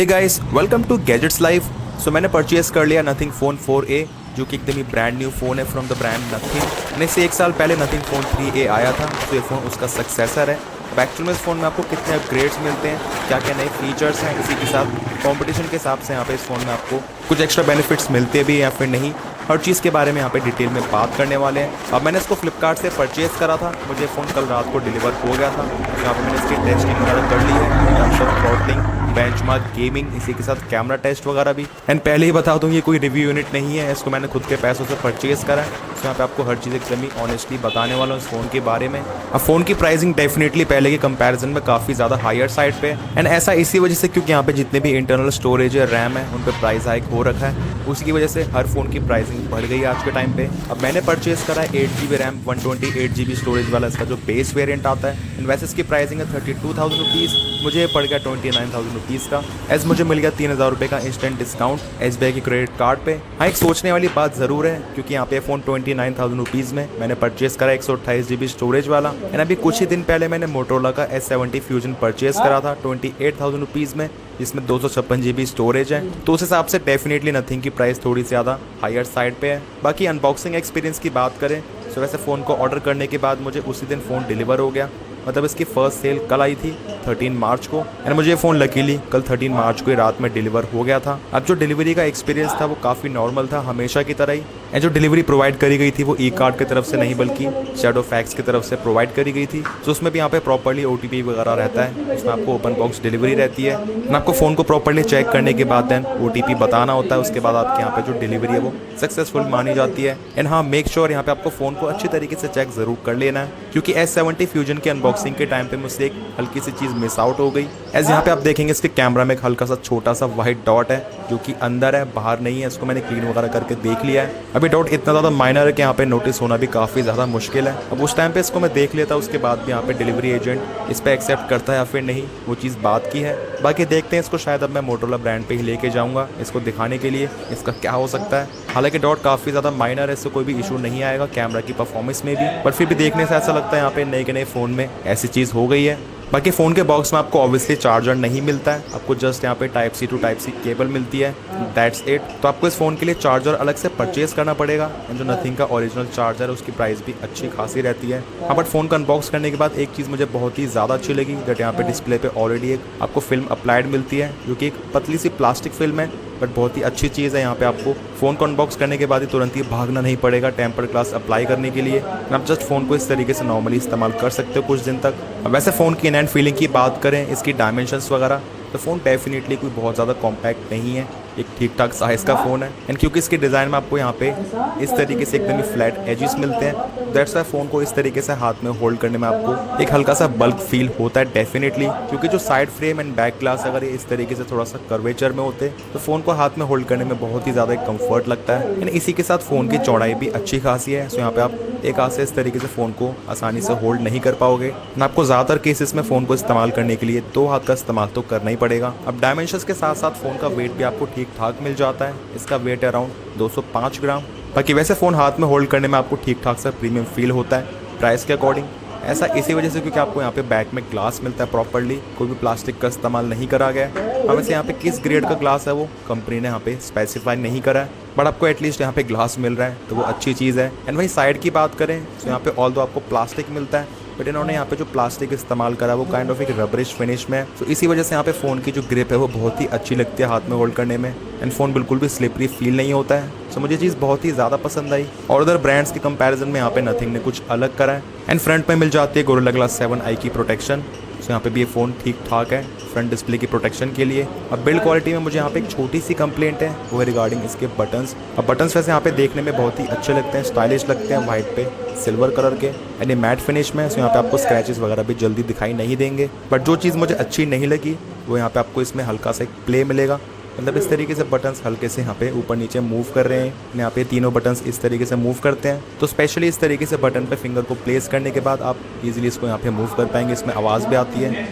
Hey guys, welcome to gadgets live. So मैंने purchase कर लिया नथिंग फ़ोन 4A, जो कि एकदम ही ब्रांड न्यू फ़ोन है फ्रॉम द ब्रांड नथिंग। मैंने से 1 साल पहले नथिंग फ़ोन 3A आया था, तो ये फ़ोन उसका सक्सेसर है। अब एक्चुअल में इस फ़ोन में आपको कितने अपग्रेड्स मिलते हैं, क्या क्या नए फीचर्स हैं, इसी के साथ कंपटीशन के हिसाब से यहाँ पे इस फ़ोन में आपको कुछ एक्स्ट्रा बेनिफिट्स मिलते भी या फिर नहीं, हर चीज़ के बारे में यहाँ पे डिटेल में बात करने वाले हैं। अब मैंने इसको फ्लिपकार्ट से परचेज़ करा था, मुझे फ़ोन कल रात को डिलीवर हो गया था। यहाँ पे मैंने इसकी टेस्टिंग वगैरह कर ली है, terms of throttling, benchmark, gaming, इसी के साथ कैमरा टेस्ट वगैरह भी। एंड पहले ही बता दूँ, ये कोई रिव्यू यूनिट नहीं है, इसको मैंने खुद के पैसों से परचेज़ करा है। तो यहाँ पे आपको हर चीज़ एकदम ही ऑनेस्टली बताने वाला हूँ इस फ़ोन के बारे में। अब फ़ोन की प्राइसिंग डेफिनेटली पहले के कंपैरिजन में काफ़ी ज़्यादा हायर साइड पे है, एंड ऐसा इसी वजह से क्योंकि यहाँ पे जितने भी इंटरनल स्टोरेज या रैम है उन पर प्राइस हाइक हो रखा है, उसी की वजह से हर फ़ोन की प्राइसिंग बढ़ गई है आज के टाइम पे। अब मैंने परचेज़ करा है 8GB रैम 128GB स्टोरेज वाला, इसका जो बेस वेरिएंट आता है। एंड वैसे इसकी प्राइसिंग है 32,000 रुपीज़, मुझे पड़ गया 29,000 रुपीज़ का। एज मुझे मिल गया 3,000 रुपये का इंस्टेंट डिस्काउंट SBI के क्रेडिट कार्ड पे। हाँ, एक सोचने वाली बात ज़रूर है, क्योंकि यहाँ पे फ़ोन 29,000 रुपीज़ में मैंने परचेज़ करा 128GB स्टोरेज वाला। एंड अभी कुछ ही दिन पहले मैंने मोटोरोला का S70 फ्यूजन परचेज़ करा था 28,000 रुपीज़ में, जिसमें 256GB स्टोरेज है। तो उस हिसाब से डेफिनेटली नथिंग की प्राइस थोड़ी ज़्यादा हायर साइड पे है। बाकी अनबॉक्सिंग एक्सपीरियंस की बात करें तो वैसे फ़ोन को ऑर्डर करने के बाद मुझे उसी दिन फ़ोन डिलीवर हो गया। मतलब इसकी फर्स्ट सेल कल आई थी 13 मार्च को, एंड मुझे ये फ़ोन लकीली कल 13 मार्च को ही रात में डिलीवर हो गया था। अब जो डिलीवरी का एक्सपीरियंस था वो काफ़ी नॉर्मल था, हमेशा की तरह ही। एंड जो डिलीवरी प्रोवाइड करी गई थी वो ई कार्ड की तरफ से नहीं बल्कि शैडो फैक्स की तरफ से प्रोवाइड करी गई थी। तो उसमें भी यहाँ पे प्रॉपर्ली OTP वगैरह रहता है, उसमें आपको ओपन बॉक्स डिलीवरी रहती है। एंड आपको फ़ोन को प्रॉपर्ली चेक करने के बाद देन OTP बताना होता है, उसके बाद आपके यहाँ पे जो डिलीवरी है वो सक्सेसफुल मानी जाती है। एंड हाँ, मेक श्योर यहाँ पे आपको फ़ोन को अच्छी तरीके से चेक ज़रूर कर लेना है, क्योंकि S70 फ्यूजन के अनबॉक्सिंग के टाइम पे मुझसे एक हल्की सी चीज़ मिस आउट हो गई। एज यहाँ पे आप देखेंगे इसके कैमरा में एक हल्का सा छोटा सा वाइट डॉट है, जो कि अंदर है, बाहर नहीं है। इसको मैंने क्लीन वगैरह करके देख लिया है। अभी डॉट इतना ज़्यादा माइनर है कि यहाँ पे नोटिस होना भी काफ़ी ज़्यादा मुश्किल है। अब उस टाइम पे इसको मैं देख लेता, उसके बाद भी यहाँ पे डिलीवरी एजेंट इस पर एक्सेप्ट करता है या फिर नहीं, वो चीज़ बात की है। बाकी देखते हैं, इसको शायद अब मैं मोटोरोला ब्रांड पे ही लेके जाऊँगा इसको दिखाने के लिए इसका क्या हो सकता है। हालांकि डॉट काफ़ी ज़्यादा माइनर है, इससे कोई भी इशू नहीं आएगा कैमरा की परफॉर्मेंस में भी, पर फिर भी देखने से ऐसा लगता है यहाँ पे नए के नए फ़ोन में ऐसी चीज़ हो गई है। बाकी फ़ोन के बॉक्स में आपको ऑब्वियसली चार्जर नहीं मिलता है, आपको जस्ट यहाँ पे type C to type C cable मिलती है, दैट्स इट। तो आपको इस फ़ोन के लिए चार्जर अलग से परचेज़ करना पड़ेगा। एंड जो नथिंग का ओरिजिनल चार्जर है उसकी प्राइस भी अच्छी खासी रहती है। हाँ, बट फ़ोन का अनबॉक्स करने के बाद एक चीज़ मुझे बहुत ही ज़्यादा अच्छी लगी, दैट यहाँ पे डिस्प्ले पे ऑलरेडी एक आपको फिल्म अप्लाइड मिलती है, जो कि एक पतली सी प्लास्टिक फिल्म है, बट बहुत ही अच्छी चीज़ है। यहाँ पे आपको फ़ोन को अनबॉक्स करने के बाद ही तुरंत ही भागना नहीं पड़ेगा टेम्पर ग्लास अप्लाई करने के लिए। आप जस्ट फ़ोन को इस तरीके से नॉर्मली इस्तेमाल कर सकते हो कुछ दिन तक। अब वैसे फ़ोन की इन हैंड फीलिंग की बात करें, इसकी डायमेंशंस वगैरह, तो फ़ोन डेफिनेटली कोई बहुत ज़्यादा कॉम्पैक्ट नहीं है, एक ठीक ठाक साइज़ का फ़ोन है। एंड क्योंकि इसके डिज़ाइन में आपको यहाँ पे इस तरीके से एकदम ही फ्लैट एजेस मिलते हैं, दैट्स वाई फ़ोन को इस तरीके से हाथ में होल्ड करने में आपको एक हल्का सा बल्क फील होता है डेफिनेटली। क्योंकि जो side frame and back glass अगर ये इस तरीके से थोड़ा सा कर्वेचर में होते तो फ़ोन को हाथ में होल्ड करने में बहुत ही ज़्यादा कंफर्ट लगता है। एंड इसी के साथ फ़ोन की चौड़ाई भी अच्छी खासी है, सो यहाँ पे आप एक हाथ से इस तरीके से फ़ोन को आसानी से होल्ड नहीं कर पाओगे। एंड आपको ज़्यादातर केसेस में फ़ोन को इस्तेमाल करने के लिए 2 हाथ का इस्तेमाल तो करना ही पड़ेगा। अब डायमेंशंस के साथ साथ फ़ोन का वेट भी आपको ठीक ठाक मिल जाता है, इसका वेट है अराउंड 205 ग्राम। बाकी वैसे फ़ोन हाथ में होल्ड करने में आपको ठीक ठाक सा प्रीमियम फील होता है प्राइस के अकॉर्डिंग। ऐसा इसी वजह से क्योंकि आपको यहाँ पे बैक में ग्लास मिलता है प्रॉपर्ली, कोई भी प्लास्टिक का इस्तेमाल नहीं करा गया है। अब वैसे यहाँ पे किस ग्रेड का ग्लास है वो कंपनी ने यहाँ पे स्पेसिफाई नहीं करा है, बट आपको एटलीस्ट यहाँ पे ग्लास मिल रहा है तो वो अच्छी चीज़ है। एंड वही साइड की बात करें तो यहाँ पे ऑल दो आपको प्लास्टिक मिलता है, बट इन्होंने यहाँ पे जो प्लास्टिक इस्तेमाल करा वो काइंड ऑफ एक रबरिश फिनिश में है। तो इसी वजह से यहाँ पे फ़ोन की जो ग्रिप है वो बहुत ही अच्छी लगती है हाथ में होल्ड करने में। एंड फ़ोन बिल्कुल भी स्लिपरी फील नहीं होता है। सो मुझे चीज़ बहुत ही ज़्यादा पसंद आई, और अदर ब्रांड्स के कंपैरिजन में यहाँ पे नथिंग ने कुछ अलग करा है। एंड फ्रंट में मिल जाती है गोरिल्ला ग्लास 7i की प्रोटेक्शन, सो यहाँ पे भी ये फ़ोन ठीक ठाक है फ्रंट डिस्प्ले की प्रोटेक्शन के लिए। अब बिल्ड क्वालिटी में मुझे यहाँ पे एक छोटी सी कंप्लेंट है, वो है रिगार्डिंग इसके बटन्स। अब बटन्स वैसे यहाँ पे देखने में बहुत ही अच्छे लगते हैं, स्टाइलिश लगते हैं, वाइट पे सिल्वर कलर के, एंड ये मैट फिनिश में है, सो यहाँ पे आपको स्क्रैचेस वगैरह भी जल्दी दिखाई नहीं देंगे। बट जो चीज़ मुझे अच्छी नहीं लगी वो यहाँ पे आपको इसमें हल्का सा एक प्ले मिलेगा, मतलब इस तरीके से बटन्स हल्के से यहाँ पे ऊपर नीचे मूव कर रहे हैं। यहाँ पे तीनों बटन्स इस तरीके से मूव करते हैं, तो स्पेशली इस तरीके से बटन पे फिंगर को प्लेस करने के बाद आप इजीली इसको यहाँ पे मूव कर पाएंगे। इसमें आवाज़ भी आती है।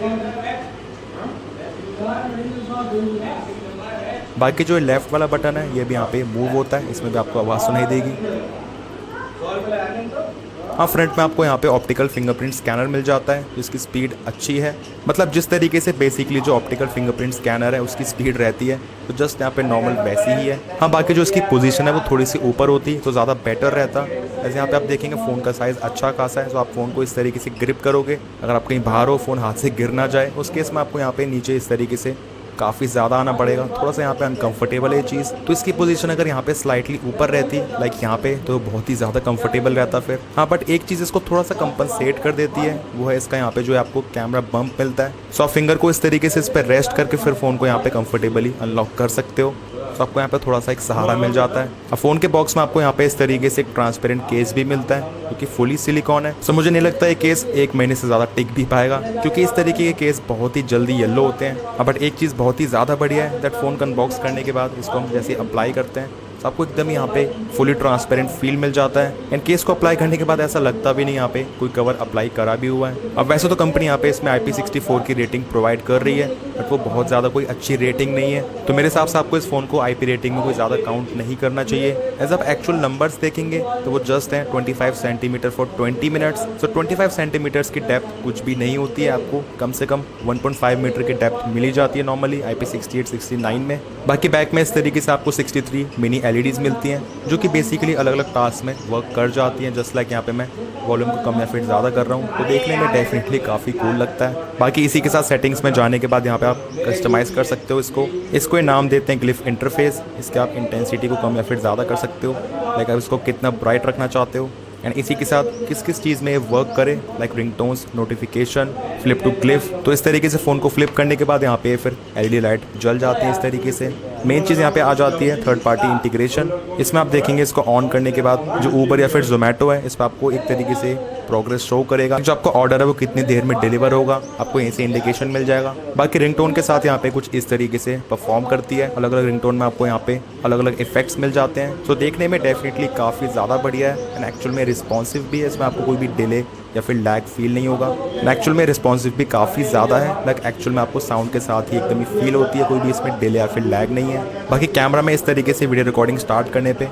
बाकी जो लेफ़्ट वाला बटन है ये भी यहाँ पे मूव होता है, इसमें भी आपको आवाज़ सुनाई देगी। हाँ, फ्रंट में आपको यहाँ पे ऑप्टिकल फिंगरप्रिंट स्कैनर मिल जाता है जिसकी स्पीड अच्छी है, मतलब जिस तरीके से बेसिकली जो ऑप्टिकल फिंगरप्रिंट स्कैनर है उसकी स्पीड रहती है तो जस्ट यहाँ पे नॉर्मल वैसी ही है। हाँ, बाकी जो इसकी पोजीशन है वो थोड़ी सी ऊपर होती तो ज़्यादा बेटर रहता। ऐसे यहाँ पे आप देखेंगे फ़ोन का साइज़ अच्छा खासा है, तो आप फ़ोन को इस तरीके से ग्रिप करोगे, अगर आप कहीं बाहर हो फ़ोन हाथ से गिर ना जाए उस केस में आपको यहाँ पे नीचे इस तरीके से काफ़ी ज़्यादा आना पड़ेगा, थोड़ा सा यहाँ पे अनकंफर्टेबल है ये चीज़। तो इसकी पोजीशन अगर यहाँ पे स्लाइटली ऊपर रहती लाइक यहाँ पे तो बहुत ही ज़्यादा कंफर्टेबल रहता फिर। हाँ, बट एक चीज़ इसको थोड़ा सा कंपनसेट कर देती है, वो है इसका यहाँ पे जो आपको कैमरा बम्प मिलता है। सो आप फिंगर को इस तरीके से इस पर रेस्ट करके फिर फ़ोन को यहाँ पे कंफर्टेबली अनलॉक कर सकते हो। तो आपको यहाँ पे थोड़ा सा एक सहारा मिल जाता है। अब फ़ोन के बॉक्स में आपको यहाँ पे इस तरीके से एक ट्रांसपेरेंट केस भी मिलता है क्योंकि फुली सिलिकॉन है। सो मुझे नहीं लगता ये केस 1 महीने से ज़्यादा टिक भी पाएगा क्योंकि इस तरीके के केस बहुत ही जल्दी येलो होते हैं। बट एक चीज़ बहुत ही ज़्यादा बढ़िया है दैट फ़ोन का अनबॉक्स करने के बाद इसको हम जैसे अप्लाई करते हैं तो आपको एकदम यहाँ पे फुली ट्रांसपेरेंट फील मिल जाता है। एंड केस को अप्लाई करने के बाद ऐसा लगता भी नहीं यहाँ पे कोई कवर अप्लाई करा भी हुआ है। अब वैसे तो कंपनी यहाँ पे इसमें IP64 की रेटिंग प्रोवाइड कर रही है बट वो बहुत ज़्यादा कोई अच्छी रेटिंग नहीं है, तो मेरे हिसाब से आपको इस फ़ोन को IP रेटिंग में कोई ज़्यादा काउंट नहीं करना चाहिए। एज आप एक्चुअल नंबर्स देखेंगे तो वो जस्ट हैं 25 centimetre for 20 minutes. So 25 centimetres की डेप्थ कुछ भी नहीं होती है, आपको कम से कम 1.5 मीटर की डेप्थ मिली जाती है नॉर्मली IP68 69 में। बाकी बैक में इस तरीके से आपको 63 मिनी LEDs मिलती हैं जो कि बेसिकली अलग अलग टास्क में वर्क कर जाती हैं। जस्ट लाइक यहाँ पे मैं वॉल्यूम को कम या फिर ज़्यादा कर रहा हूँ तो देखने में डेफिनेटली काफ़ी कूल लगता है। बाकी इसी के साथ सेटिंग्स में जाने के बाद यहाँ पे आप कस्टमाइज़ कर सकते हो इसको ये नाम देते हैं ग्लिफ इंटरफेस। इसके आप इंटेंसिटी को कम या फिर ज़्यादा कर सकते हो, लाइक आप इसको कितना ब्राइट रखना चाहते हो। एंड इसी के साथ किस किस चीज़ में ये वर्क करे, like ringtones, notification, flip to glyph. तो इस तरीके से फ़ोन को फ्लिप करने के बाद यहाँ पे फिर LED लाइट जल जाती है इस तरीके से। मेन चीज़ यहाँ पे आ जाती है थर्ड पार्टी इंटीग्रेशन। इसमें आप देखेंगे इसको ऑन करने के बाद जो ऊबर या फिर जोमेटो है इस पर आपको एक तरीके से प्रोग्रेस शो करेगा, जो आपका ऑर्डर है वो कितनी देर में डिलीवर होगा आपको यहीं से इंडिकेशन मिल जाएगा। बाकी रिंगटोन के साथ यहाँ पे कुछ इस तरीके से परफॉर्म करती है, अलग अलग रिंगटोन में आपको यहाँ पे अलग अलग इफेक्ट्स मिल जाते हैं। तो देखने में डेफिनेटली काफ़ी ज़्यादा बढ़िया है एंड एक्चुअल में रिस्पॉन्सिव भी है, इसमें आपको कोई भी डिले या फिर लैग फील नहीं होगा। एक्चुअल में रिस्पॉन्सिव भी काफ़ी ज़्यादा है, लाइक एक्चुअल में आपको साउंड के साथ ही एकदम ही फील होती है, कोई भी इसमें डिले या फिर लैग नहीं है। बाकी कैमरा में इस तरीके से वीडियो रिकॉर्डिंग स्टार्ट करने पे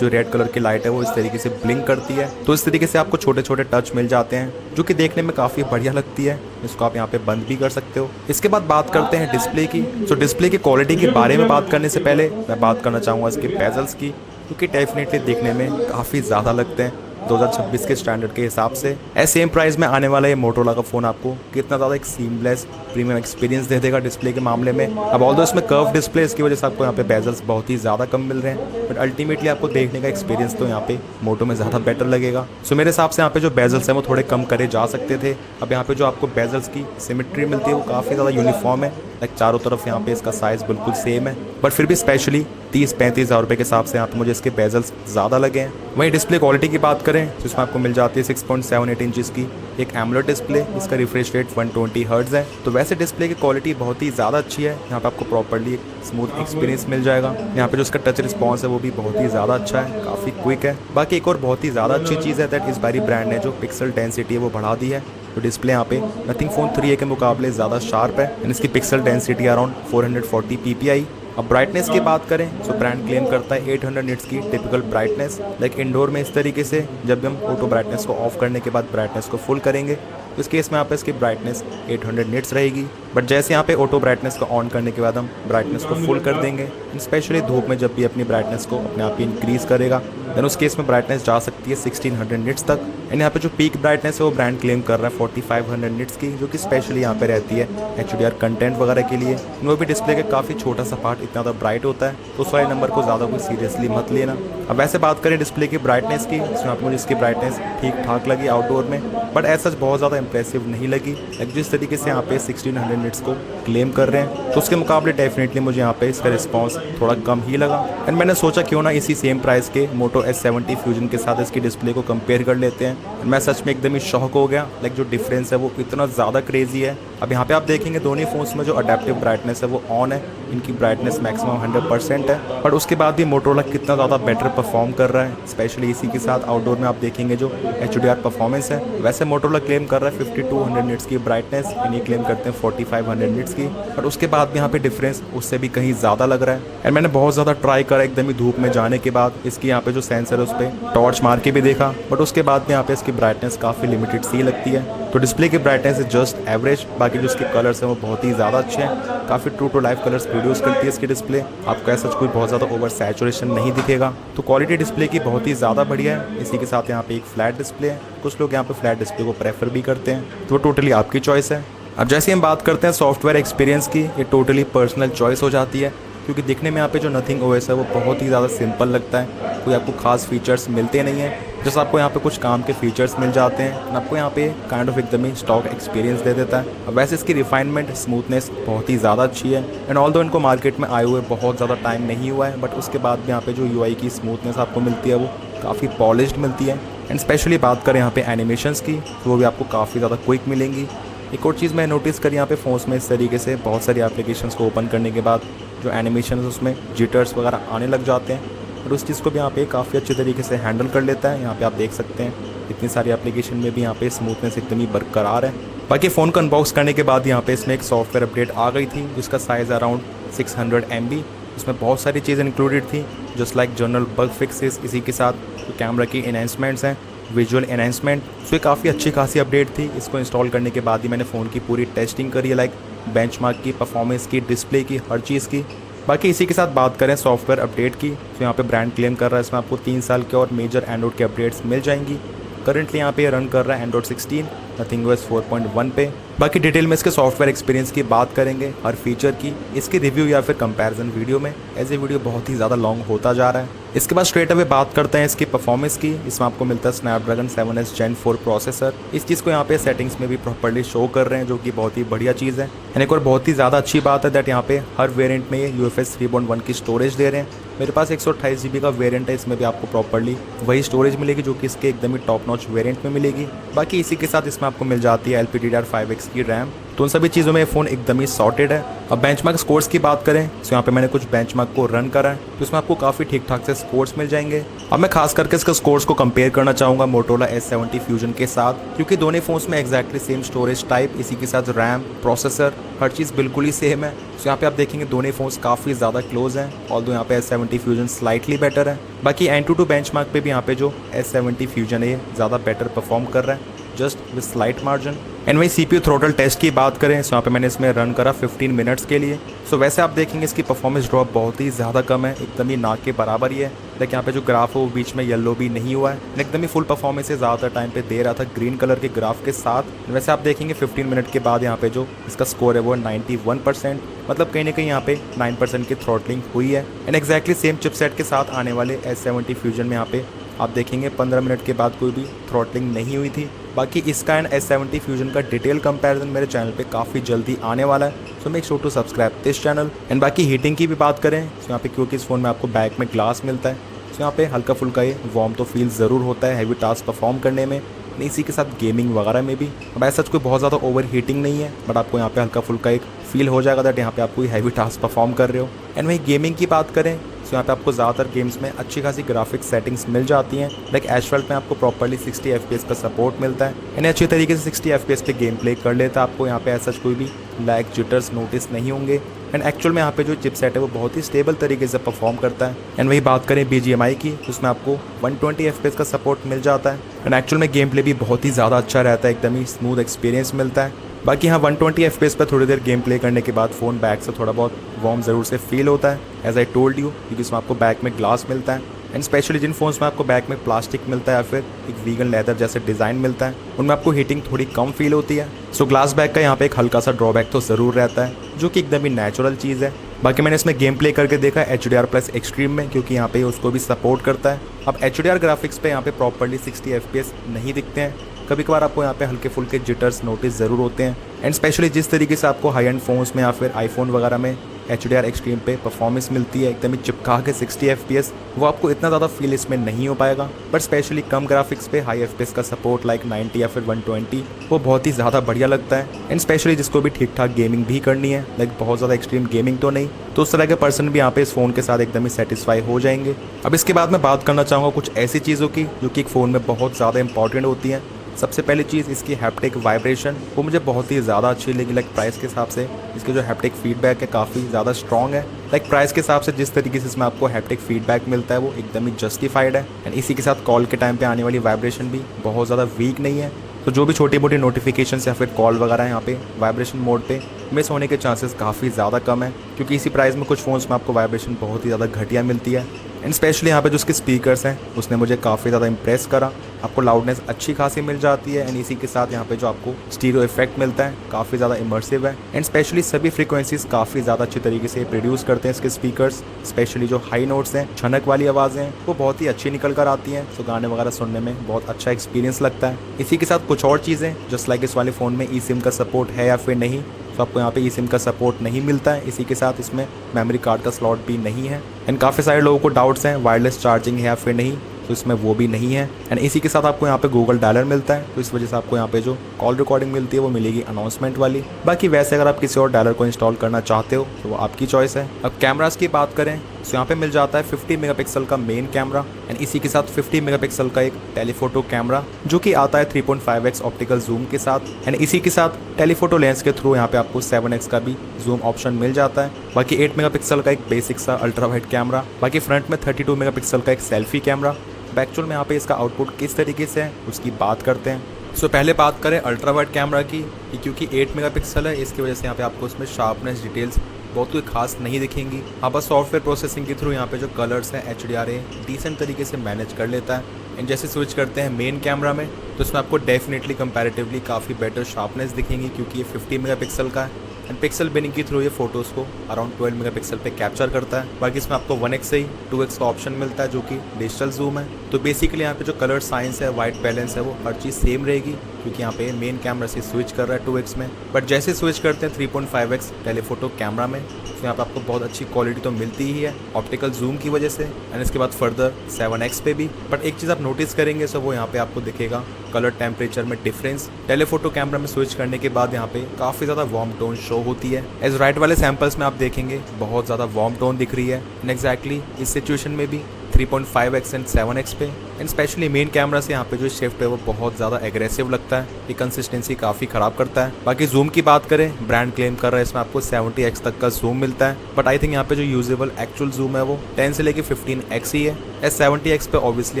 जो रेड कलर की लाइट है वो इस तरीके से ब्लिंक करती है, तो इस तरीके से आपको छोटे छोटे टच मिल जाते हैं जो कि देखने में काफ़ी बढ़िया लगती है। इसको आप यहाँ पे बंद भी कर सकते हो। इसके बाद बात करते हैं डिस्प्ले की। तो डिस्प्ले की क्वालिटी के बारे में बात करने से पहले मैं बात करना चाहूँगा इसके बेजल्स की, क्योंकि डेफिनेटली देखने में काफ़ी ज़्यादा लगते हैं 2026 के स्टैंडर्ड के हिसाब से। सेम प्राइस में आने वाला ये मोटोरोला का फ़ोन आपको कितना ज़्यादा एक सीमलेस प्रीमियम एक्सपीरियंस दे देगा डिस्प्ले के मामले में। अब ऑल्दो इसमें कर्व डिस्प्ले इसकी वजह से आपको यहाँ पे बेजल्स बहुत ही ज़्यादा कम मिल रहे हैं, बट अल्टीमेटली आपको देखने का एक्सपीरियंस तो यहाँ पे मोटो में ज़्यादा बेटर लगेगा। सो मेरे हिसाब से यहाँ पे जो बेजल्स हैं वो थोड़े कम करे जा सकते थे। अब यहाँ पे जो आपको बेजल्स की सिमेट्री मिलती है वो काफ़ी ज़्यादा यूनिफॉर्म है, लाइक चारों तरफ यहाँ पे इसका साइज़ बिल्कुल सेम है, बट फिर भी स्पेशली 30-35 हज़ार रुपये के हिसाब से यहाँ पे मुझे इसके बेजल्स ज़्यादा लगे हैं। वहीं डिस्प्ले क्वालिटी की बात करें तो इसमें आपको मिल जाती है 6.78 इंचज़ की एक एमोलेड डिस्प्ले, इसका रिफ्रेश रेट 120 हर्ट्ज़ है। तो वैसे डिस्प्ले की क्वालिटी बहुत ही ज़्यादा अच्छी है, यहाँ पे आपको प्रॉपर्ली स्मूथ एक्सपीरियंस मिल जाएगा। यहाँ पे जो इसका टच रिस्पॉन्स है वो भी बहुत ही ज़्यादा अच्छा है, काफ़ी क्विक है। बाकी एक और बहुत ही ज़्यादा अच्छी चीज़ है दैट इस बारी ब्रांड ने जो पिक्सल डेंसिटी है वो बढ़ा दी है। तो डिस्प्ले यहाँ पे नथिंग फ़ोन 3A के मुकाबले ज़्यादा शार्प है एंड इसकी पिक्सल डेंसिटी अराउंड 440 ppi। अब ब्राइटनेस की बात करें तो ब्रांड क्लेम करता है 800 निट्स की टिपिकल ब्राइटनेस, लाइक इंडोर में इस तरीके से जब हम ऑटो ब्राइटनेस को ऑफ करने के बाद ब्राइटनेस को फुल करेंगे तो इस केस में यहाँ पे इसकी ब्राइटनेस 800 निट्स रहेगी। बट जैसे यहाँ पे ऑटो ब्राइटनेस को ऑन करने के बाद हम ब्राइटनेस को फुल कर देंगे, स्पेशली धूप में जब भी अपनी ब्राइटनेस को अपने आप ही इंक्रीज़ करेगा देन उस केस में ब्राइटनेस जा सकती है 1600 निट्स तक। एंड यहाँ पे जो पीक ब्राइटनेस है वो ब्रांड क्लेम कर रहा है 4500 निट्स की, जो कि स्पेशली यहाँ पे रहती है HDR कंटेंट वगैरह के लिए। वो भी डिस्प्ले का काफ़ी छोटा सा पार्ट इतना ज़्यादा ब्राइट होता है, तो उस वाले नंबर को ज़्यादा कोई सीरियसली मत लेना। अब वैसे बात करें डिस्प्ले की ब्राइटनेस की, इसमें आपको मुझे इसकी ब्राइटनेस ठीक ठाक लगी आउटडोर में, बट ऐसा बहुत ज़्यादा इंप्रेसिव नहीं लगी। जिस तरीके से यहाँ पे 1600 निट्स को क्लेम कर रहे हैं तो उसके मुकाबले डेफिनेटली मुझे यहाँ पे इसका रिस्पॉन्स थोड़ा कम ही लगा। एंड मैंने सोचा क्यों ना इसी सेम प्राइस के मोटो S70 फ्यूजन के साथ इसकी डिस्प्ले को कंपेयर कर लेते हैं। मैं सच में एकदम ही शॉक हो गया, लाइक जो डिफरेंस है वो इतना ज़्यादा क्रेजी है अब यहाँ पे आप देखेंगे दोनों फ़ोन्स में जो अडेप्टिव ब्राइटनेस है वो ऑन है, इनकी ब्राइटनेस मैक्सिमम 100% है। बट उसके बाद भी मोटोरोला कितना ज़्यादा बेटर परफॉर्म कर रहा है, स्पेशली इसी के साथ आउटडोर में आप देखेंगे जो HDR परफॉर्मेंस है। वैसे मोटोरोला क्लेम कर रहा है 5200 निट्स की ब्राइटनेस, इन्हीं क्लेम करते हैं 4500 निट्स की, बट उसके बाद भी यहाँ पे डिफरेंस उससे भी कहीं ज़्यादा लग रहा है। एंड मैंने बहुत ज़्यादा ट्राई करा एकदम ही धूप में जाने के बाद इसकी यहाँ पे जो सेंसर है उस पर टॉर्च मार के भी देखा, बट उसके बाद भी यहाँ पे इसकी ब्राइटनेस काफ़ी लिमिटेड सी लगती है। तो डिस्प्ले की ब्राइटनेस इज जस्ट एवरेज, बाकी जो इसके कलर्स हैं वो बहुत ही ज़्यादा अच्छे हैं, काफ़ी true to life colours produce करती है इसकी डिस्प्ले, आपको ऐसा कुछ बहुत ज़्यादा ओवर सैचुरेशन नहीं दिखेगा। तो क्वालिटी डिस्प्ले की बहुत ही ज़्यादा बढ़िया है। इसी के साथ यहाँ पे एक फ्लैट डिस्प्ले है, कुछ लोग यहाँ पे फ्लैट डिस्प्ले को प्रेफर भी करते हैं, तो टोटली आपकी चॉइस है। अब जैसे हम बात करते हैं सॉफ्टवेयर एक्सपीरियंस की, ये टोटली पर्सनल चॉइस हो जाती है, क्योंकि दिखने में यहाँ पे जो नथिंग OS है वो बहुत ही ज़्यादा सिंपल लगता है, कोई आपको खास फीचर्स मिलते नहीं हैं। जैसे आपको यहाँ पे कुछ काम के फीचर्स मिल जाते हैं, आपको यहाँ पे काइंड ऑफ एकदम ही स्टॉक एक्सपीरियंस दे देता है। अब वैसे इसकी रिफाइनमेंट स्मूथनेस बहुत ही ज़्यादा अच्छी है, एंड ऑल दो इनको मार्केट में आए हुए बहुत ज़्यादा टाइम नहीं हुआ है, बट उसके बाद भी यहाँ पे जो UI की स्मूथनेस आपको मिलती है वो काफ़ी पॉलिश्ड मिलती है। एंड स्पेशली बात करें यहाँ पे एनिमेशंस की, तो वो भी आपको काफ़ी ज़्यादा क्विक मिलेंगी। एक और चीज़ मैं नोटिस करी यहाँ पे फ़ोन्स में, इस तरीके से बहुत सारी एप्लीकेशंस को ओपन करने के बाद जो एनिमेशन है उसमें जिटर्स वगैरह आने लग जाते हैं, और उस चीज़ को भी यहाँ पे काफ़ी अच्छे तरीके से हैंडल कर लेता है। यहाँ पे आप देख सकते हैं इतनी सारी एप्लीकेशन में भी यहाँ पे स्मूथनेस एकदम ही बरकरार है। बाकी फ़ोन को अनबॉक्स करने के बाद यहाँ पे इसमें एक सॉफ्टवेयर अपडेट आ गई थी जिसका साइज़ अराउंड 600 MB, इसमें बहुत सारी चीज़ें इंक्लूडेड थी, just like general bug fixes, इसी के साथ जो कैमरा की एनहेंसमेंट्स हैं, विजुअल एनहेंसमेंट, तो ये काफ़ी अच्छी खासी अपडेट थी। इसको इंस्टॉल करने के बाद ही मैंने फ़ोन की पूरी टेस्टिंग करी है, लाइक बेंचमार्क की, परफॉर्मेंस की, डिस्प्ले की, हर चीज़ की। बाकी इसी के साथ बात करें सॉफ्टवेयर अपडेट की, तो यहाँ पे ब्रांड क्लेम कर रहा है इसमें आपको 3 साल के और मेजर एंड्रॉइड के अपडेट्स मिल जाएंगी। करंटली यहाँ पे रन कर रहा है एंड्रॉइड 16, नथिंगOS 4.1 पे। बाकी डिटेल में इसके सॉफ्टवेयर एक्सपीरियंस की बात करेंगे, हर फीचर की, इसके रिव्यू या फिर कंपैरिजन वीडियो में, एज ए वीडियो बहुत ही ज़्यादा लॉन्ग होता जा रहा है। इसके बाद स्ट्रेट अवे बात करते हैं इसकी परफॉर्मेंस की। इसमें आपको मिलता है स्नैपड्रैगन 7S Gen 4 प्रोसेसर। इस चीज़ को यहाँ पे सेटिंग्स में भी प्रॉपर्ली शो कर रहे हैं, जो कि बहुत ही बढ़िया चीज़ है। एंड एक और बहुत ही ज़्यादा अच्छी बात है दैट यहाँ पे हर वेरिएंट में ये UFS 3.1 की स्टोरेज दे रहे हैं। मेरे पास 128 GB का वेरिएंट है, इसमें भी आपको प्रॉपर्ली वही स्टोरेज मिलेगी जो कि इसके एकदम ही टॉप नॉच वेरिएंट में मिलेगी। बाकी इसी के साथ इसमें आपको मिल जाती है LPDDR5X की रैम, तो उन सभी चीज़ों में फ़ोन एकदम ही सॉर्टेड है। अब बेंचमार्क स्कोर्स की बात करें, तो यहाँ पे मैंने कुछ बेंचमार्क को रन करा है, तो इसमें आपको काफ़ी ठीक ठाक से स्कोर्स मिल जाएंगे। अब मैं खास करके इसका स्कोर्स को कंपेयर करना चाहूँगा मोटोरोला S70 फ्यूजन के साथ, क्योंकि दोनों फ़ोन्स में एक्जैक्टली सेम स्टोरेज टाइप, इसी के साथ रैम, प्रोसेसर, हर चीज़ बिल्कुल ही सेम है। तो यहाँ पे आप देखेंगे दोनों फ़ोन्स काफ़ी ज़्यादा क्लोज हैं, ऑल्दो यहाँ पे S70 फ्यूजन स्लाइटली बेटर है। बाकी Antutu बेंचमार्क पे भी यहाँ पे जो S70 फ्यूजन है ये ज़्यादा बेटर परफॉर्म कर रहा है, just with slight margin. And वही CPU थ्रोटल टेस्ट की बात करें, सो यहाँ पे मैंने इसमें रन करा 15 मिनट्स के लिए। सो वैसे आप देखेंगे इसकी परफॉर्मेंस ड्रॉप बहुत ही ज़्यादा कम है, एकदम ही नाक के बराबर ही है। लेकिन यहाँ पे जो ग्राफ है वो बीच में येलो भी नहीं हुआ है, एकदम ही फुल परफॉर्मेंस से ज़्यादातर टाइम पे दे रहा था ग्रीन कलर के ग्राफ के साथ। वैसे आप देखेंगे 15 मिनट के बाद यहाँ पे जो इसका स्कोर है वो 91%, मतलब कहीं ना कहीं यहाँ पे 9% की थ्रॉटलिंग हुई है। एंड एक्जैक्टली सेम चिपसेट के साथ आने वाले S70 फ्यूजन में यहाँ पे आप देखेंगे 15 मिनट के बाद कोई भी थ्रॉटलिंग नहीं हुई थी। बाकी इसका एंड S70 फ्यूजन का डिटेल कंपैरिजन मेरे चैनल पे काफ़ी जल्दी आने वाला है, so make sure to subscribe this channel. And बाकी हीटिंग की भी बात करें, तो यहाँ पे क्योंकि इस फ़ोन में आपको बैक में ग्लास मिलता है, तो यहाँ पे हल्का फुल्का ये वार्म तो फील ज़रूर होता है हैवी टास्क परफॉर्म करने में, इसी के साथ गेमिंग वगैरह में भी। अब ऐसा कोई बहुत ज़्यादा ओवर हीटिंग नहीं है, बट आपको यहाँ पे हल्का फुल्का एक फील हो जाएगा दैट यहाँ पे आप कोई हैवी टास्क परफॉर्म कर रहे हो। एंड वही गेमिंग की बात करें, तो यहाँ पे आपको ज़्यादातर गेम्स में अच्छी खासी ग्राफिक्स सेटिंग्स मिल जाती हैं, लाइक एशफल्ट में आपको प्रॉपर्ली 60 FPS का सपोर्ट मिलता है, यानी अच्छी तरीके से 60 FPS पे गेम प्ले कर लेता है। आपको यहाँ पे ऐसा कोई भी लैग जिटर्स नोटिस नहीं होंगे। एंड एक्चुअल में यहाँ पे जो चिपसेट है वो बहुत ही स्टेबल तरीके से परफॉर्म करता है। एंड वही बात करें BGMI की, उसमें आपको 120 FPS का सपोर्ट मिल जाता है। एंड एक्चुअल में गेम प्ले भी बहुत ही ज़्यादा अच्छा रहता है, एकदम ही स्मूथ एक्सपीरियंस मिलता है। बाकी हाँ 120 FPS पर थोड़ी देर गेम प्ले करने के बाद फ़ोन बैक से थोड़ा बहुत वार्म ज़रूर से फील होता है, एज आई टोल्ड यू, क्योंकि इसमें आपको बैक में ग्लास मिलता है। एंड स्पेशली जिन फ़ोन्स में आपको बैक में प्लास्टिक मिलता है या फिर एक वीगन लेदर जैसे डिज़ाइन मिलता है, उनमें आपको हीटिंग थोड़ी कम फील होती है। सो ग्लास बैक का यहाँ पे एक हल्का सा ड्रॉबैक तो ज़रूर रहता है, जो कि एकदम ही नेचुरल चीज़ है। बाकी मैंने इसमें गेम प्ले करके देखा HDR+ एक्सट्रीम में, क्योंकि यहाँ पे उसको भी सपोर्ट करता है। अब HDR ग्राफिक्स पे यहाँ पे प्रॉपर्ली 60 FPS नहीं दिखते हैं, कभी कभार आपको यहाँ पे हल्के फुल्के जिटर्स नोटिस ज़रूर होते हैं। एंड स्पेशली जिस तरीके से आपको हाई एंड फोन्स में या फिर आईफोन वगैरह में HDR एक्सट्रीम पे परफॉर्मेंस मिलती है एकदम ही चिपका के 60 FPS, वो आपको इतना ज़्यादा फील इसमें नहीं हो पाएगा। बट स्पेशली कम ग्राफिक्स पे हाई FPS का सपोर्ट लाइक 90 या फिर 120 वो बहुत ही ज़्यादा बढ़िया लगता है। एंड स्पेशली जिसको भी ठीक ठाक गेमिंग भी करनी है, लाइक बहुत ज़्यादा एक्सट्रीम गेमिंग तो नहीं, तो उस तरह के पर्सन भी यहाँ पे इस फ़ोन के साथ एकदम ही सेटिस्फाई हो जाएंगे। अब इसके बाद मैं बात करना चाहूँगा कुछ ऐसी चीज़ों की जो कि एक फ़ोन में बहुत ज़्यादा इंपॉर्टेंट होती हैं। सबसे पहली चीज़ इसकी हैप्टिक वाइब्रेशन, वो मुझे बहुत ही ज़्यादा अच्छी लगी। लाइक प्राइस के हिसाब से इसके जो हैप्टिक फीडबैक है काफ़ी ज़्यादा स्ट्रॉन्ग है। लाइक प्राइस के हिसाब से जिस तरीके से इसमें आपको हैप्टिक फीडबैक मिलता है वो एकदम ही जस्टिफाइड है। एंड इसी के साथ कॉल के टाइम पे आने वाली वाइब्रेशन भी बहुत ज़्यादा वीक नहीं है। तो जो भी छोटी मोटी नोटिफिकेशन या फिर कॉल वगैरह यहाँ पे वाइब्रेशन मोड पे मिस होने के चांसेस काफ़ी ज़्यादा कम है, क्योंकि इसी प्राइस में कुछ फ़ोन्स में आपको वाइब्रेशन बहुत ही ज़्यादा घटिया मिलती है। एंड स्पेशली यहाँ पे जो उसके स्पीकर्स हैं उसने मुझे काफ़ी ज़्यादा इंप्रेस करा। आपको लाउडनेस अच्छी खासी मिल जाती है। एंड इसी के साथ यहाँ पे जो आपको स्टीरियो इफेक्ट मिलता है काफ़ी ज़्यादा इमर्सिव है। एंड स्पेशली सभी फ्रीक्वेंसीज काफ़ी ज़्यादा अच्छी तरीके से प्रोड्यूस करते हैं इसके स्पीकर्स। स्पेशली जो हाई नोट्स हैं, छनक वाली आवाज़ें हैं, वो बहुत ही अच्छी निकल कर आती हैं। तो गाने वगैरह सुनने में बहुत अच्छा एक्सपीरियंस लगता है। इसी के साथ कुछ और चीज़ें, जस्ट लाइक इस वाले फ़ोन में eSIM का सपोर्ट है या फिर नहीं, तो आपको यहाँ पे eSIM का सपोर्ट नहीं मिलता है। इसी के साथ इसमें मेमोरी कार्ड का स्लॉट भी नहीं है। एंड काफ़ी सारे लोगों को डाउट्स हैं वायरलेस चार्जिंग है या फिर नहीं, तो इसमें वो भी नहीं है। एंड इसी के साथ आपको यहाँ पे गूगल डायलर मिलता है, तो इस वजह से आपको यहाँ पे जो कॉल रिकॉर्डिंग मिलती है वो मिलेगी अनाउंसमेंट वाली। बाकी वैसे अगर आप किसी और डायलर को इंस्टॉल करना चाहते हो तो वो आपकी चॉइस है। अब कैमरास की बात करें तो यहाँ पे मिल जाता है 50 मेगापिक्सल का मेन कैमरा एंड इसी के साथ 50 मेगापिक्सल का एक टेलीफोटो कैमरा जो कि आता है 3.5x ऑप्टिकल जूम के साथ। एंड इसी के साथ टेलीफोटो लेंस के थ्रू यहाँ पे आपको 7x का भी जूम ऑप्शन मिल जाता है। बाकी 8 मेगापिक्सल का एक बेसिक सा अल्ट्रा वाइड कैमरा, बाकी फ्रंट में 32 मेगापिक्सल का एक सेल्फी कैमरा। एक्चुअल में यहाँ पे इसका आउटपुट किस तरीके से है उसकी बात करते हैं। सो पहले बात करें अल्ट्रा वाइड कैमरा की, क्योंकि 8 मेगापिक्सल है इसकी वजह से यहाँ पे आपको इसमें शार्पनेस डिटेल्स बहुत कोई खास नहीं दिखेंगी। हाँ, बस सॉफ्टवेयर प्रोसेसिंग के थ्रू यहाँ पे जो कलर्स हैं HDR डिसेंट तरीके से मैनेज कर लेता है। एंड जैसे स्विच करते हैं मेन कैमरा में तो इसमें आपको डेफिनेटली कंपैरेटिवली काफ़ी बेटर शार्पनेस दिखेंगी, क्योंकि ये 50 मेगापिक्सल का है। एंड पिक्सल बिनिंग के थ्रू ये फोटोज़ को अराउंड 12 मेगापिक्सल पे कैप्चर करता है। बाकी इसमें आपको 1x से ही 2x का ऑप्शन मिलता है जो कि डिजिटल जूम है। तो बेसिकली यहाँ पे जो कलर साइंस है, वाइट बैलेंस है, वो हर चीज़ सेम रहेगी, क्योंकि यहाँ पे मेन कैमरा से स्विच कर रहा है 2x में। बट जैसे स्विच करते हैं 3.5x टेलीफोटो कैमरा में तो यहाँ पे आपको बहुत अच्छी क्वालिटी तो मिलती ही है ऑप्टिकल जूम की वजह से। एंड इसके बाद फर्दर 7x पे भी। बट एक चीज़ आप नोटिस करेंगे सो वो यहाँ पे आपको दिखेगा कलर टेम्परेचर में डिफरेंस। टेलीफोटो कैमरा में स्विच करने के बाद यहाँ पे काफ़ी ज़्यादा वार्म टोन शो होती है। एज राइट वाले सैंपल्स में आप देखेंगे बहुत ज़्यादा वार्म टोन दिख रही है। एंड एग्जैक्टली इस सिचुएशन में भी 3.5x एंड 7x पे। एंड स्पेशली मेन कैमरा से यहाँ पे जो शिफ्ट है वो बहुत ज़्यादा एग्रेसिव लगता है, ये कंसिस्टेंसी काफ़ी ख़राब करता है। बाकी जूम की बात करें, ब्रांड क्लेम कर रहा है इसमें आपको 70x तक का जूम मिलता है। बट आई थिंक यहाँ पे जो यूजेबल एक्चुअल जूम है वो 10 से लेके 15x ही है। एस 70x पे ऑब्वियसली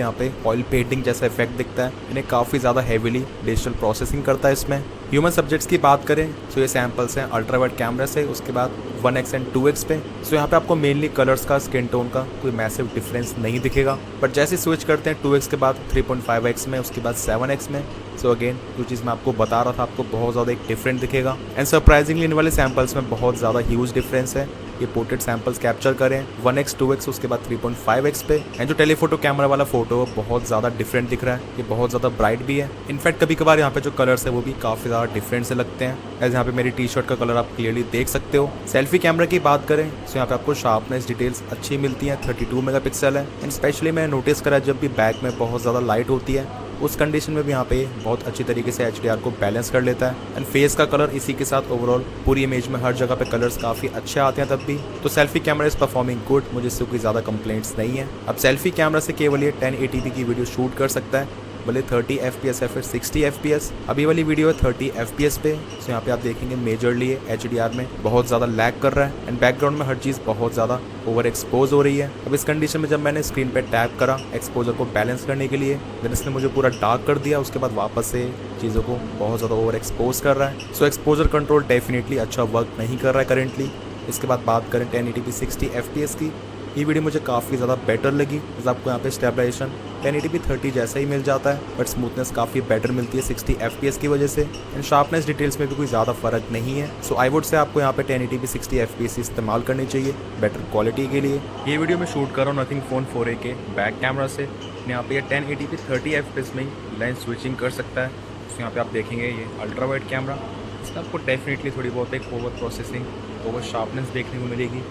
यहाँ पे ऑयल पेंटिंग जैसा इफेक्ट दिखता है। इन्हें काफ़ी ज़्यादा हैवीली डिजिटल प्रोसेसिंग करता है इसमें। ह्यूमन सब्जेक्ट्स की बात करें तो ये सैंपल्स हैं अल्ट्रा वाइड कैमरा से, उसके बाद 1x एंड 2x पे। सो यहाँ पे आपको मेनली कलर्स का, स्किन टोन का कोई मैसिव डिफरेंस नहीं दिखेगा। बट जैसे स्विच करते हैं 2x के बाद 3.5x में, उसके बाद 7x में, सो अगेन जो चीज़ मैं आपको बता रहा था आपको बहुत ज़्यादा एक डिफरेंट दिखेगा। एंड सरप्राइजिंगली इन वाले सैंपल्स में बहुत ज़्यादा ह्यूज डिफरेंस है। ये पोर्ट्रेट सैंपल्स कैप्चर करें 1x 2x उसके बाद 3.5x पे। एंड जो टेलीफोटो कैमरा वाला फोटो बहुत ज़्यादा डिफरेंट दिख रहा है, ये बहुत ज़्यादा ब्राइट भी है। इनफैक्ट कभी कभार यहाँ पे जो कलर्स है वो भी काफ़ी ज़्यादा डिफरेंट से लगते हैं। एज यहाँ पे मेरी टी शर्ट का कलर आप क्लियरली देख सकते हो। सेल्फी कैमरा की बात करें तो यहाँ पे आपको शार्पनेस डिटेल्स अच्छी मिलती हैं, 32 मेगापिक्सल है। एंड स्पेशली मैं नोटिस करा जब भी बैक में बहुत ज़्यादा लाइट होती है उस कंडीशन में भी यहाँ पे बहुत अच्छी तरीके से HDR को बैलेंस कर लेता है। एंड फेस का कलर इसी के साथ ओवरऑल पूरी इमेज में हर जगह पे कलर्स काफ़ी अच्छे आते हैं तब भी। तो selfie camera is performing good, मुझे इससे कोई ज़्यादा कंप्लेंट्स नहीं है। अब सेल्फी कैमरा से केवल ये 1080p की वीडियो शूट कर सकता है, भले 30 FPS या फिर 60 FPS। अभी वाली वीडियो है 30 FPS पे। तो यहाँ पे आप देखेंगे मेजरली ये HDR में बहुत ज़्यादा लैग कर रहा है। एंड बैकग्राउंड में हर चीज़ बहुत ज़्यादा ओवर एक्सपोज हो रही है। अब इस कंडीशन में जब मैंने स्क्रीन पे टैप करा एक्सपोजर को बैलेंस करने के लिए, देन इसने मुझे पूरा डार्क कर दिया। उसके बाद वापस से चीज़ों को बहुत ज़्यादा ओवर एक्सपोज कर रहा है। सो एक्सपोजर कंट्रोल डेफिनेटली अच्छा वर्क नहीं कर रहा है करेंटली। इसके बाद बात करें 1080p 60 FPS की, ये वीडियो मुझे काफ़ी ज़्यादा बेटर लगी। जैसे आपको यहाँ पे स्टेबलाइजेशन 1080p 30 जैसा ही मिल जाता है, बट स्मूथनेस काफ़ी बेटर मिलती है 60 FPS की वजह से। एंड शार्पनेस डिटेल्स में भी कोई ज़्यादा फर्क नहीं है। सो आई वुड से आपको यहाँ पे 1080p 60 FPS इस्तेमाल करनी चाहिए बेटर क्वालिटी के लिए। ये वीडियो मैं शूट कर रहा हूँ नथिंग फ़ोन 4a के बैक कैमरा से। यहाँ पे 1080p 30 FPS में ही लेंस स्विचिंग कर सकता है। तो यहाँ पे आप देखेंगे ये अल्ट्रा वाइड कैमरा, इसमें आपको डेफिनेटली थोड़ी बहुत एक ओवर प्रोसेसिंग, ओवर शार्पनेस देखने को मिलेगी।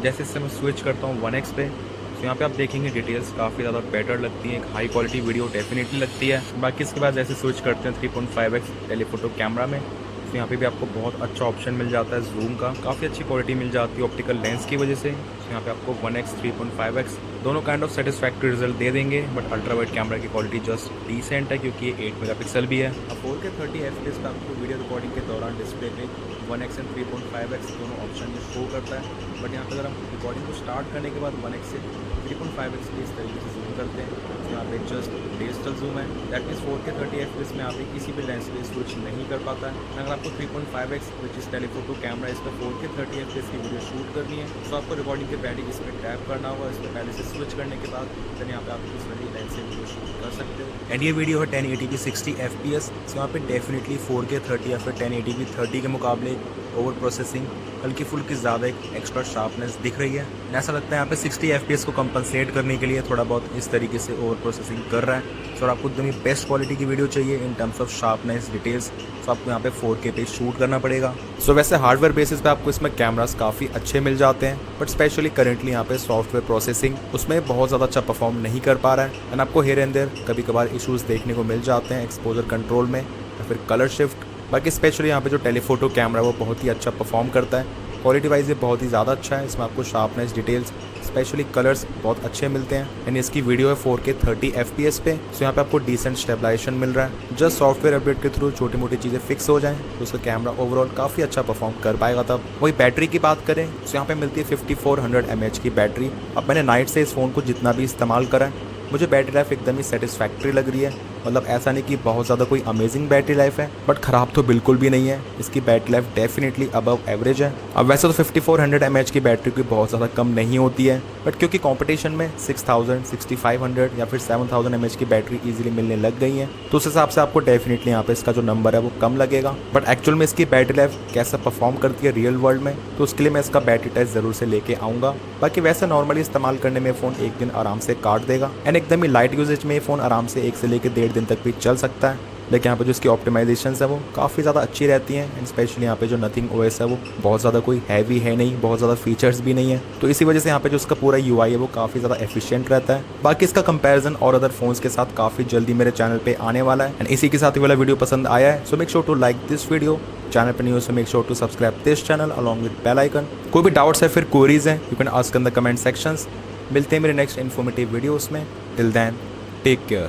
जैसे इससे मैं स्विच करता हूँ 1x पे, तो यहाँ पे आप देखेंगे डिटेल्स काफ़ी ज़्यादा बेटर लगती हैं, एक हाई क्वालिटी वीडियो डेफिनेटली लगती है। बाकी इसके बाद जैसे स्विच करते हैं 3.5x टेलीफोटो कैमरा में, तो यहाँ पे भी आपको बहुत अच्छा ऑप्शन मिल जाता है जूम का, काफ़ी अच्छी क्वालिटी मिल जाती है ऑप्टिकल लेंस की वजह से। तो यहाँ पे आपको 1x 3.5x दोनों काइंड ऑफ सेटिस्फैक्ट्री रिजल्ट दे देंगे, बट अल्ट्रा वाइड कैमरा की क्वालिटी जस्ट डिसेंट है क्योंकि ये 8 मेगापिक्सल भी है। अब 4K 30 FPS पे आपको वीडियो रिकॉर्डिंग के दौरान डिस्प्ले पे 1x एंड 3.5x दोनों ऑप्शन ये शो करता है, बट यहाँ पे अगर हम रिकॉर्डिंग को स्टार्ट करने के बाद 1x से 3.5x के इस तरीके से जूम करते हैं, तो यहाँ पे जस्ट डिजिटल जूम है। दैट मीन्स 4K 30 FPS में आप किसी भी लेंस पे स्विच नहीं कर पाता है। अगर आपको 3.5x विच इस टेलीफोटो कैमरा इस पर 4K 30 FPS की वीडियो शूट करनी है, तो आपको रिकॉर्डिंग के पहले इस पर टैप करना होगा। इस पर पहले से स्विच करने के बाद देन यहाँ पे आप इस वाली लेंस से वीडियो शूट कर सकते हो। एंड ये वीडियो है 1080p 60 FPS, तो यहाँ पे डेफिनेटली 4K 30 या फिर 1080p 30 के मुकाबले ओवर प्रोसेसिंग हल्की फुल्की ज़्यादा एक एक्स्ट्रा शार्पनेस दिख रही है। ऐसा लगता है यहाँ पे 60 FPS को कंपनसेट करने के लिए थोड़ा बहुत इस तरीके से ओवर प्रोसेसिंग कर रहा है। और आपको एकदम बेस्ट क्वालिटी की वीडियो चाहिए in terms of sharpness details, तो आपको यहाँ पे 4K पे शूट करना पड़ेगा। सो वैसे हार्डवेयर बेसिस पे आपको इसमें कैमरास काफ़ी अच्छे मिल जाते हैं, बट स्पेशली करेंटली यहाँ पे सॉफ्टवेयर प्रोसेसिंग उसमें बहुत ज़्यादा अच्छा परफॉर्म नहीं कर पा रहा है। एंड आपको हेयर एंड देयर कभी कभार इशूज़ देखने को मिल जाते हैं एक्सपोजर कंट्रोल में या फिर कलर शिफ्ट। बाकी स्पेशली यहाँ पे जो टेलीफोटो कैमरा वो बहुत ही अच्छा परफॉर्म करता है, क्वालिटी वाइज ये बहुत ही ज़्यादा अच्छा है। इसमें आपको शार्पनेस डिटेल्स स्पेशली कलर्स बहुत अच्छे मिलते हैं। एंड इसकी वीडियो है 4K 30 FPS पे, तो यहाँ पे आपको डिसेंट स्टेबलाइजेशन मिल रहा है। जस्ट सॉफ्टवेयर अपडेट के थ्रू छोटी मोटी चीज़ें फिक्स हो जाएं तो उसका कैमरा ओवरऑल काफ़ी अच्छा परफॉर्म कर पाएगा। तब वही बैटरी की बात करें तो यहाँ पे मिलती है 5400 mAh की बैटरी। अब मैंने नाइट से इस फ़ोन को जितना भी इस्तेमाल करा है, मुझे बैटरी लाइफ एकदम ही सेटिस्फैक्ट्री लग रही है। मतलब ऐसा नहीं कि बहुत ज़्यादा कोई अमेजिंग बैटरी लाइफ है, बट ख़राब तो बिल्कुल भी नहीं है। इसकी battery life definitely above average है। अब वैसे तो 5400 mAh की बैटरी कोई बहुत ज़्यादा कम नहीं होती है, बट क्योंकि कंपटीशन में 6000, 6500 या फिर 7000 mAh की बैटरी इजीली मिलने लग गई है, तो उस हिसाब से आपको डेफिनेटली यहाँ पे इसका जो नंबर है वो कम लगेगा। बट एक्चुअल में इसकी बैटरी लाइफ कैसा परफॉर्म करती है रियल वर्ल्ड में, तो उसके लिए मैं इसका बैटरी टेस्ट ज़रूर से लेके आऊँगा। बाकी वैसे नॉर्मली इस्तेमाल करने में फ़ोन एक दिन आराम से काट देगा, एंड एकदम ही लाइट यूजेज में ये फ़ोन आराम से 1 से लेकर 1.5 दिन तक भी चल सकता है। लेकिन यहाँ पे जो इसकी ऑप्टिमाइजेशन है वो काफ़ी ज़्यादा अच्छी रहती हैं, एंड स्पेशली यहाँ पे जो नथिंग OS है वो बहुत ज़्यादा कोई हैवी है नहीं, बहुत ज़्यादा फीचर्स भी नहीं है, तो इसी वजह से यहाँ पे जो इसका पूरा UI है वो काफ़ी ज़्यादा एफिशिएंट रहता है। बाकी इसका कंपैरिजन और अदर फोन्स के साथ काफ़ी जल्दी मेरे चैनल पे आने वाला है। एंड इसी के साथ ही वाला वीडियो पसंद आया है, so make sure to like this video. Channel पर न्यू है, make sure to subscribe this channel along with bell icon. कोई भी डाउट्स है फिर क्वेरीज हैं, you can ask in the comment sections. मिलते हैं मेरे नेक्स्ट इन्फॉर्मेटिव वीडियोस में। Till then take care.